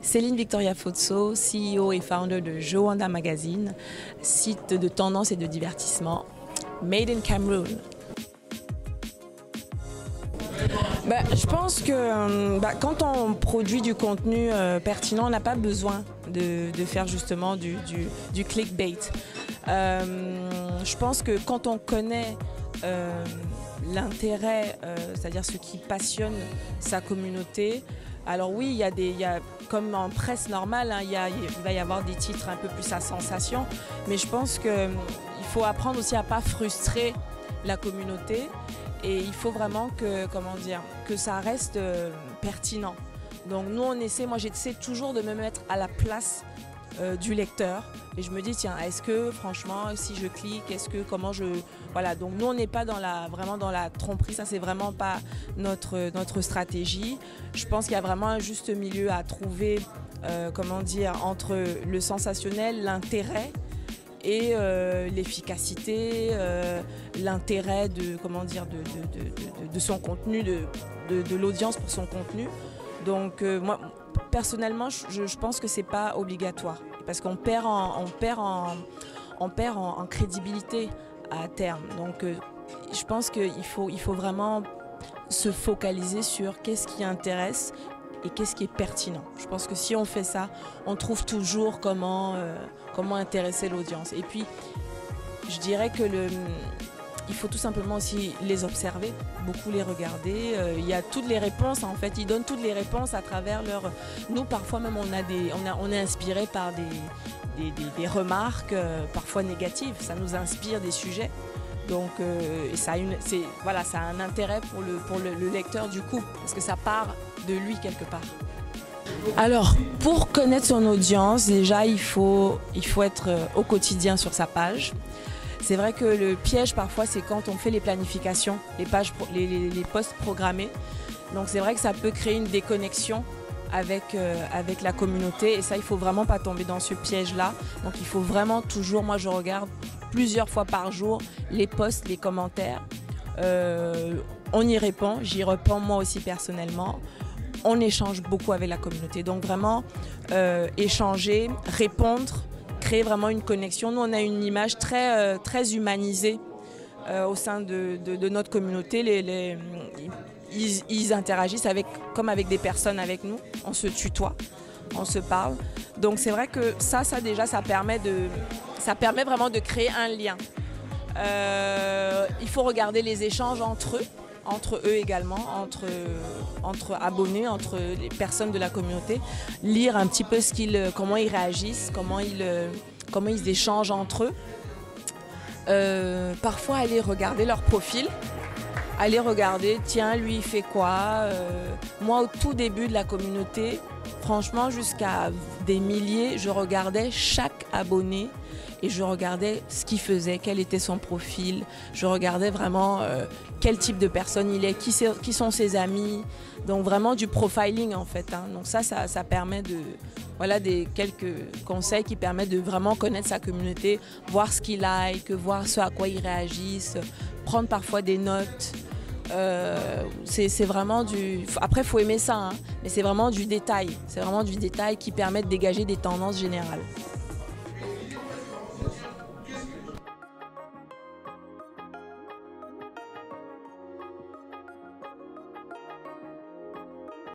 Céline Victoria Fotso, CEO et founder de Joanda Magazine, site de tendance et de divertissement, made in Cameroon. Je pense que quand on produit du contenu pertinent, on n'a pas besoin de faire justement du clickbait. Je pense que quand on connaît l'intérêt, c'est-à-dire ce qui passionne sa communauté, alors oui, il y a comme en presse normale, hein, il va y avoir des titres un peu plus à sensation, mais je pense qu'il faut apprendre aussi à ne pas frustrer la communauté. Et il faut vraiment que ça reste pertinent. Donc nous on essaie, moi j'essaie toujours de me mettre à la place du lecteur. Et je me dis tiens, est-ce que franchement si je clique, voilà, donc nous on n'est pas vraiment dans la tromperie, ça c'est vraiment pas notre stratégie. Je pense qu'il y a vraiment un juste milieu à trouver, entre le sensationnel, l'intérêt et l'efficacité, l'intérêt de son contenu, de l'audience pour son contenu. Donc moi personnellement je pense que c'est pas obligatoire parce qu'on perd en crédibilité à terme. Donc je pense qu'il faut vraiment se focaliser sur qu'est-ce qui intéresse et qu'est-ce qui est pertinent. Je pense que si on fait ça, on trouve toujours comment intéresser l'audience. Et puis, je dirais que il faut tout simplement aussi les observer, beaucoup les regarder. Il y a toutes les réponses, en fait, ils donnent toutes les réponses à travers leur... Nous, parfois même, on est inspiré par des remarques, parfois négatives. Ça nous inspire des sujets. Donc ça a un intérêt pour le lecteur du coup, parce que ça part de lui quelque part. Alors, pour connaître son audience, déjà il faut être au quotidien sur sa page. C'est vrai que le piège parfois c'est quand on fait les planifications, les posts programmés. Donc c'est vrai que ça peut créer une déconnexion avec la communauté et ça il faut vraiment pas tomber dans ce piège-là. Donc il faut vraiment toujours, moi je regarde plusieurs fois par jour les posts, les commentaires. On y répond, j'y réponds moi aussi personnellement. On échange beaucoup avec la communauté. Donc vraiment échanger, répondre, créer vraiment une connexion. Nous on a une image très humanisée au sein de notre communauté. Ils interagissent comme avec des personnes avec nous. On se tutoie, on se parle. Donc c'est vrai que ça permet vraiment de créer un lien. Il faut regarder les échanges entre eux également, entre abonnés, entre les personnes de la communauté, lire un petit peu comment ils réagissent, comment ils échangent entre eux. Parfois aller regarder leur profil, aller regarder, tiens, lui il fait quoi. Moi au tout début de la communauté, franchement jusqu'à des milliers, je regardais chaque abonné et je regardais ce qu'il faisait, quel était son profil, je regardais vraiment quel type de personne il est, qui sont ses amis, donc vraiment du profiling en fait, hein. Donc ça permet quelques conseils qui permettent de vraiment connaître sa communauté, voir ce qu'il like, voir ce à quoi ils réagissent, prendre parfois des notes. C'est vraiment après il faut aimer ça, hein, mais c'est vraiment du détail, qui permet de dégager des tendances générales.